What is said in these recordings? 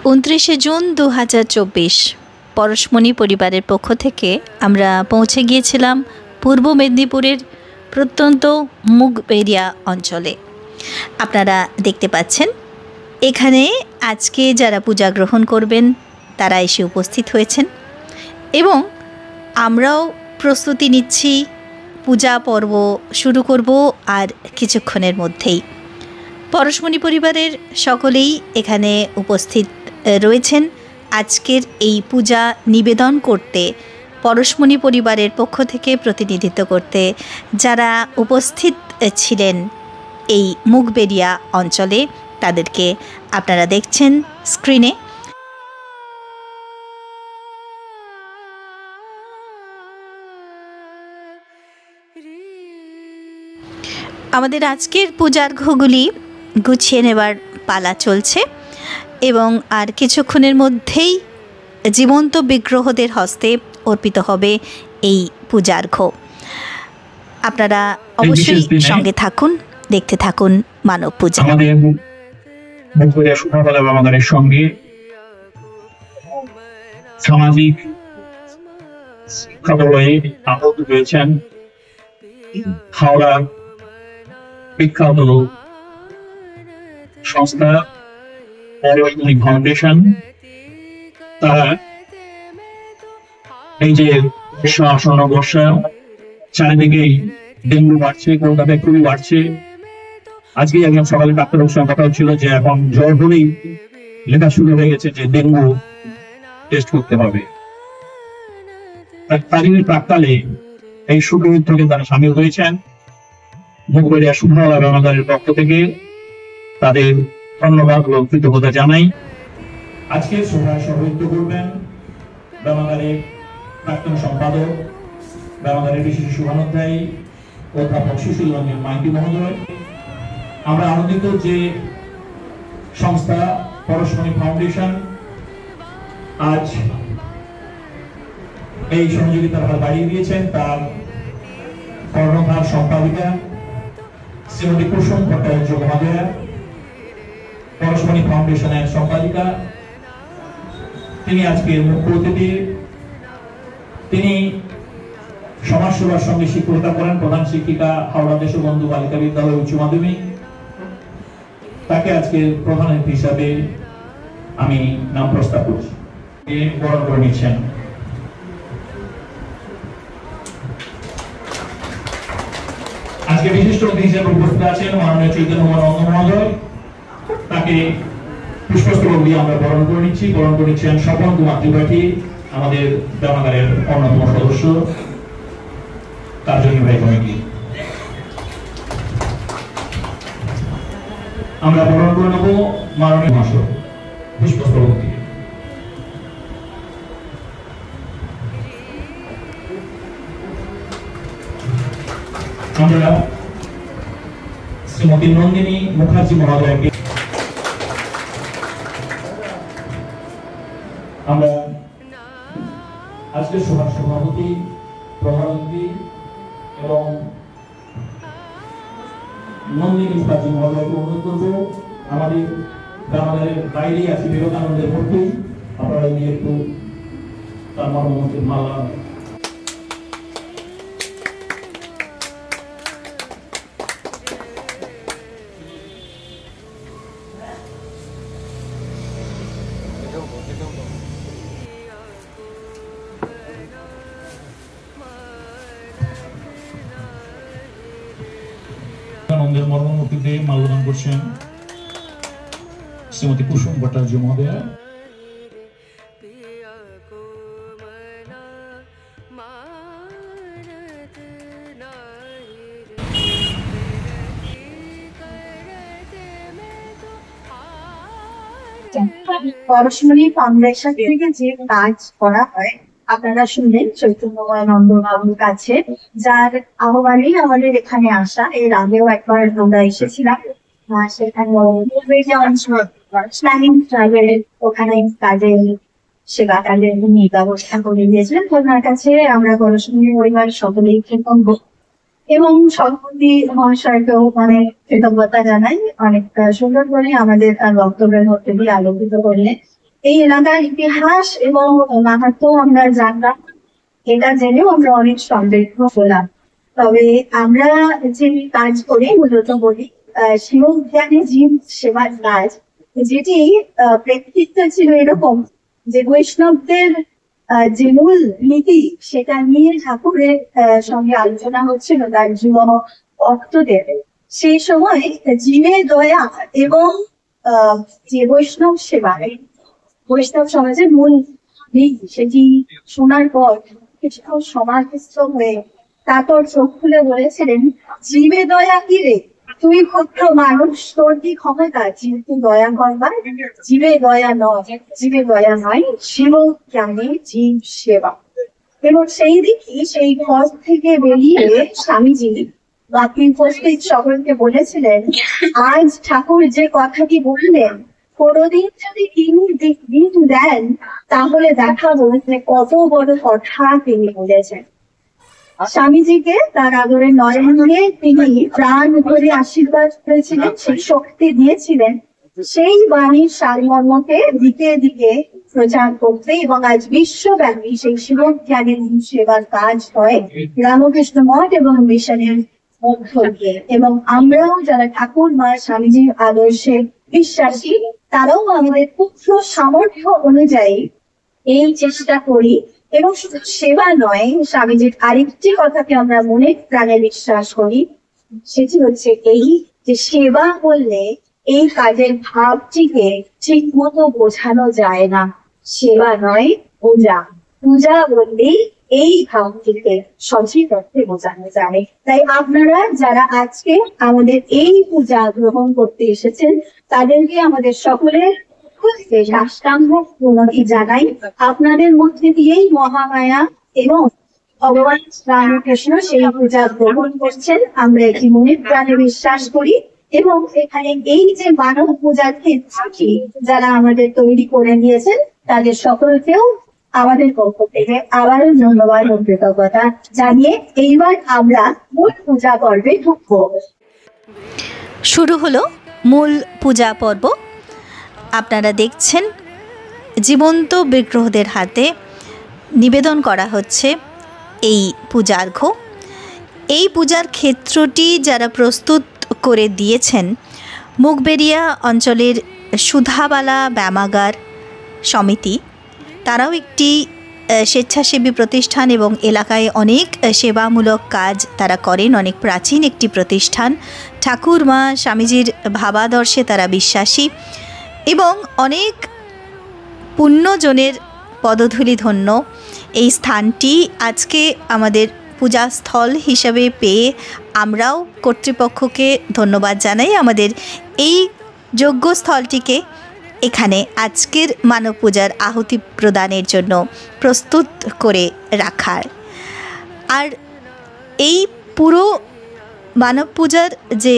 29শে June 2024 পরশমণি পরিবারের পক্ষ থেকে আমরা পৌঁছে গিয়েছিলাম পূর্ব মেদিনীপুরের প্রত্যন্ত মুগবেড়িয়া অঞ্চলে। আপনারা দেখতে পাচ্ছেন এখানে আজকে যারা পূজা গ্রহণ করবেন তারা এসে উপস্থিত হয়েছেন এবং আমরাও প্রস্তুতি নিচ্ছি। পূজা পর্ব শুরু করব আর কিছুক্ষণের মধ্যেই। পরশমণি পরিবারের সকলেই এখানে উপস্থিত রয়েছেন আজকের এই পূজা নিবেদন করতে, পরশমণি পরিবারের পক্ষ থেকে প্রতিনিধিত্ব করতে যারা উপস্থিত ছিলেন এই মুগবেড়িয়া অঞ্চলে তাদেরকে আপনারা দেখছেন স্ক্রিনে। আমাদের আজকের পূজার্ঘ্যগুলি গুছিয়ে নেবার পালা চলছে এবং আর কিছুক্ষণের মধ্যেই জীবন্ত বিগ্রহদের হস্তে অর্পিত হবে এই পূজার্ঘ্য। আপনারা অবশ্যই সঙ্গে থাকুন, দেখতে থাকুন মানব পূজা। আমাদের আমাদের সঙ্গে সামাজিক কার্যালয়ে আহত হয়েছেন হাওড়া বিখ্যাত সংস্থা পরশমণি ফাউন্ডেশন। তারা এই যে আসন্ন বর্ষা, চারিদিকেই ডেঙ্গু বাড়ছে, কলকাতায় খুবই বাড়ছে। আজকে একজন সকালে ডাক্তারের সঙ্গে কথা হচ্ছিল যে এখন জ্বর হলেই লেখা শুরু হয়ে গেছে যে ডেঙ্গু টেস্ট করতে হবে। তারই প্রাক্কালে এই শুভযুদ্ধকে তারা সামিল হয়েছেন। মুগবেড়িয়া শুভ্রলা ব্যবহারের পক্ষ থেকে তাদের ধন্যবাদ ও কৃতজ্ঞতা জানাই। আজকে সভায় সভাপতিত্ব করবেন ব্যবহারের প্রাক্তন সম্পাদক, ব্যবহারের বিশেষ শুভানুধ্যায়ী অধ্যাপক সুশীল রঞ্জন মাইতি মহোদয়। আমরা আনন্দিত যে সংস্থা পরশমণি ফাউন্ডেশন আজ এই সহযোগিতার হাত বাড়িয়ে দিয়েছেন। তার কর্ণধার সম্পাদিকা শ্রীমতী কুসুম ভট্টাচার্য মহোদয়া, পরশমণি ফাউন্ডেশনের সম্পাদিকা, তিনি আজকের মুখ্য অতিথি। তিনি সমাজসেবার সঙ্গে শিক্ষকতা করেন, প্রধান শিক্ষিকা হাওড়া দেশবন্ধু বালিকা বিদ্যালয় উচ্চ মাধ্যমিক। তাকে আজকে প্রধান অতিথি হিসাবে আমি নাম প্রস্তাব করছি, বরণ করে নিচ্ছেন। আজকে বিশিষ্ট অতিথি হিসেবে উপস্থিত আছেন মাননীয় চৈতন্য নন্দ মহোদয়। তাকে পুষ্পস্তবক দিয়ে আমরা বরণ করে নিচ্ছি। বরণ করে নিচ্ছেন স্বপন কুমার ত্রিপাঠী, আমাদের গ্রামাগারের অন্যতম সদস্য, কার্যনির্বাহী কমিটি। আমরা বরণ করে নেব মাননীয় মহাশয় পুষ্পস্তবক দিয়ে। আমরা শ্রীমতী নন্দিনী মুখার্জি মহোদয়কে আমরা আজকের সভার সভাপতি, প্রধান অতিথি এবং নন্দিনী মুখার্জি মহোদয়কে অনুরোধ করবো। আমাদের গ্রামাগারের বাইরেই আছে বিবেকানন্দের মূর্তি, আপনারা গিয়ে একটু তার মর্মমূর্তির মালা আনন্দের মর্মমূর্তিতে মাল্যদান করছেন শ্রীমতী কুসুম ভট্টাচার্য মহোদয়া। পরশমণি ফাউন্ডেশন থেকে যে কাজ করা হয় আপনারা শুনলেন চৈতন্যময় নন্দবাবুর কাছে, যার আহ্বানে আমাদের এখানে আসা। এর আগেও একবার আমরা এসেছিলাম, সেখানে ওখানে কাজে সেবা কাজের ব্যবস্থা করে দিয়েছিলেন। ওনার কাছে আমরা পরশমণি পরিবার সকলেই কৃতজ্ঞ এবং সভাপতি মহাশয়কেও অনেক কৃতজ্ঞতা জানাই। অনেক সুন্দর করে আমাদের তার বক্তব্যের মধ্যে দিয়ে আলোকিত করলেন এই এলাকার ইতিহাস এবং মাহাত্ম আমরা জানলাম, এটা জেনেও আমরা অনেক সমৃদ্ধ হলাম। তবে আমরা যে কাজ করি মূলত বলি শিবজ্ঞানী জীব সেবার কাজ, যেটি প্রেক্ষিত ছিল এরকম যে বৈষ্ণবদের যে মূল নীতি সেটা নিয়ে ঠাকুরের সঙ্গে আলোচনা হচ্ছিল তার যুব ভক্তদের। সেই সময় জীবের দয়া এবং যে বৈষ্ণব সেবা, বৈষ্ণব সমাজের মূল নীতি, সেটি শোনার পর কিছুক্ষণ সমাধিস্থ হয়ে তারপর চোখ খুলে বলেছিলেন, জীবে দয়া কি রে, তুই ক্ষুদ্র মানুষ, তোর কি ক্ষমতা জীবকে দয়া করবার? জীবে দয়া নয়, জীবে দয়া নয়, শিব জ্ঞানে জীব সেবা। এবং সেই দিকই সেই পথ থেকে বেরিয়ে স্বামীজি বাকি উপস্থিত সকলকে বলেছিলেন, আজ ঠাকুর যে কথাটি বললেন, কোনদিন যদি তিনি দিন দেন তাহলে দেখাবো যে কত বড় কথা তিনি বলেছেন। স্বামীজিকে তার আদরের নয়ন দিয়ে তিনি প্রাণ ভরে আশীর্বাদ করেছিলেন, সেই শক্তি দিয়েছিলেন সেই বাণীর সারমর্মকে দিকে দিকে প্রচার করতে। এবং আজ বিশ্বব্যাপী সেই শিবজ্ঞানের সেবার কাজ হয় রামকৃষ্ণ মঠ এবং মিশনের মধ্য দিয়ে। এবং আমরাও যারা ঠাকুর মা স্বামীজির আদর্শে বিশ্বাসী, তারাও আমাদের পুত্র সামর্থ্য অনুযায়ী এই চেষ্টা করি। এবং শুধু সেবা নয়, স্বামীজির আরেকটি কথাকে আমরা মনে প্রাণে বিশ্বাস করি, সেটি হচ্ছে এই যে সেবা করলে এই কাজের ভাবটিকে ঠিক মতো বোঝানো যায় না। সেবা নয়, পূজা। পূজা বললেই এই ভাবটিকে সঠিক অর্থে বোঝানো যায়। তাই আপনারা যারা আজকে আমাদের এই পূজা গ্রহণ করতে এসেছেন, তাদেরকে আমাদের সকলের সাষ্টাঙ্গ প্রণতি জানাই। আপনাদের মধ্যে দিয়েই মহামায়া এবং ভগবান রামকৃষ্ণ সেই পূজা গ্রহণ করছেন, আমরা এটি মনে প্রাণে বিশ্বাস করি। এবং এখানে এই যে মানব পূজার ক্ষেত্রটি যারা আমাদের তৈরি করে নিয়েছেন, তাদের সকলকেও আমাদের পক্ষ থেকে আবারও ধন্যবাদ ও কৃতজ্ঞতা জানিয়ে এইবার আমরা মূল পূজা পর্বে ঢুকবো। শুরু হলো মূল পূজা পর্ব। আপনারা দেখছেন জীবন্ত বিগ্রহদের হাতে নিবেদন করা হচ্ছে এই পূজার্ঘ্য। এই পূজার ক্ষেত্রটি যারা প্রস্তুত করে দিয়েছেন, মুগবেরিয়া অঞ্চলের সুধাবালা ব্যায়ামাগার সমিতি, তারাও একটি স্বেচ্ছাসেবী প্রতিষ্ঠান এবং এলাকায় অনেক সেবামূলক কাজ তারা করেন। অনেক প্রাচীন একটি প্রতিষ্ঠান, ঠাকুর মা স্বামীজির ভাবাদর্শে তারা বিশ্বাসী এবং অনেক পুণ্যজনের পদধূলি ধন্য এই স্থানটি আজকে আমাদের পূজাস্থল হিসাবে পেয়ে আমরাও কর্তৃপক্ষকে ধন্যবাদ জানাই আমাদের এই যজ্ঞস্থলটিকে এখানে আজকের মানব পূজার আহুতি প্রদানের জন্য প্রস্তুত করে রাখার। আর এই পুরো মানব পূজার যে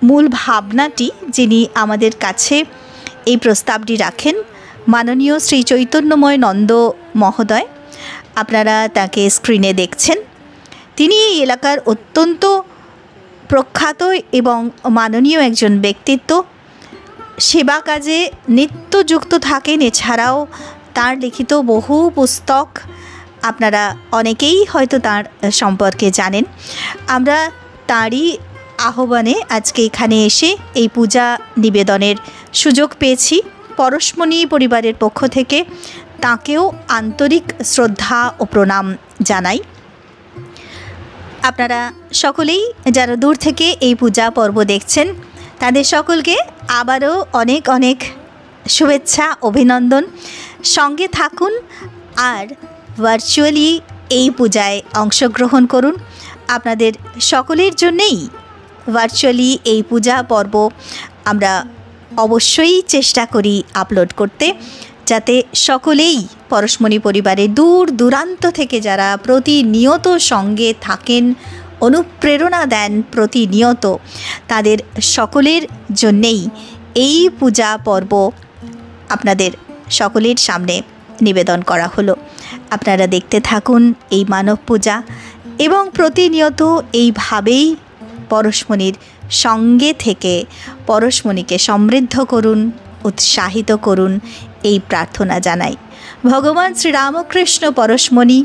মূল ভাবনাটি যিনি আমাদের কাছে এই প্রস্তাবটি রাখেন, মাননীয় শ্রী চৈতন্যময় নন্দ মহোদয়, আপনারা তাকে স্ক্রিনে দেখছেন। তিনি এই এলাকার অত্যন্ত প্রখ্যাত এবং মাননীয় একজন ব্যক্তিত্ব। সেবা কাজে নিত্য যুক্ত থাকেন। এছাড়াও তার লিখিত বহু পুস্তক আপনারা অনেকেই হয়তো তার সম্পর্কে জানেন। আমরা তারই আহ্বানে আজকে এখানে এসে এই পূজা নিবেদনের সুযোগ পেয়েছি। পরশমণি পরিবারের পক্ষ থেকে তাঁকেও আন্তরিক শ্রদ্ধা ও প্রণাম জানাই। আপনারা সকলেই যারা দূর থেকে এই পূজা পর্ব দেখছেন, তাদের সকলকে আবারও অনেক অনেক শুভেচ্ছা, অভিনন্দন। সঙ্গে থাকুন আর ভার্চুয়ালি এই পূজায় অংশগ্রহণ করুন। আপনাদের সকলের জন্যেই ভার্চুয়ালি এই পূজা পর্ব আমরা অবশ্যই চেষ্টা করি আপলোড করতে, যাতে সকলেই পরশমণি পরিবারের দূর দূরান্ত থেকে যারা প্রতিনিয়ত সঙ্গে থাকেন, অনুপ্রেরণা দেন প্রতিনিয়ত, তাদের সকলের জন্যেই এই পূজা পর্ব আপনাদের সকলের সামনে নিবেদন করা হলো। আপনারা দেখতে থাকুন এই মানব পূজা এবং প্রতিনিয়ত এইভাবেই পরশমণির সঙ্গে থেকে পরশমণিকে সমৃদ্ধ করুন, উৎসাহিত করুন এই প্রার্থনা জানাই। ভগবান শ্রীরামকৃষ্ণ পরশমণি,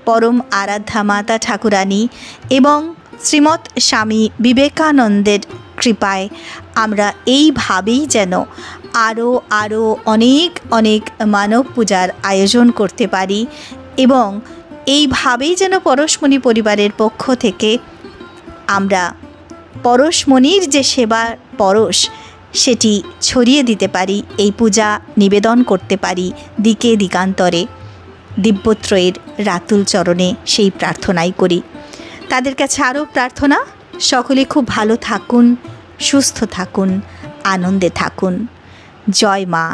পরম আরাধ্যা মাতা ঠাকুরানী এবং শ্রীমৎ স্বামী বিবেকানন্দের কৃপায় আমরা এইভাবেই যেন আরও অনেক অনেক মানব পূজার আয়োজন করতে পারি এবং এইভাবেই যেন পরশমণি পরিবারের পক্ষ থেকে আমরা পরশমণির যে সেবার পরশ সেটি ছড়িয়ে দিতে পারি, এই পূজা নিবেদন করতে পারি দিকে দিগান্তরে দিব্যত্রয়ের রাতুল চরণে, সেই প্রার্থনাই করি। তাদের কাছে আরও প্রার্থনা, সকলে খুব ভালো থাকুন, সুস্থ থাকুন, আনন্দে থাকুন। জয় মা,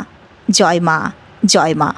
জয় মা, জয় মা।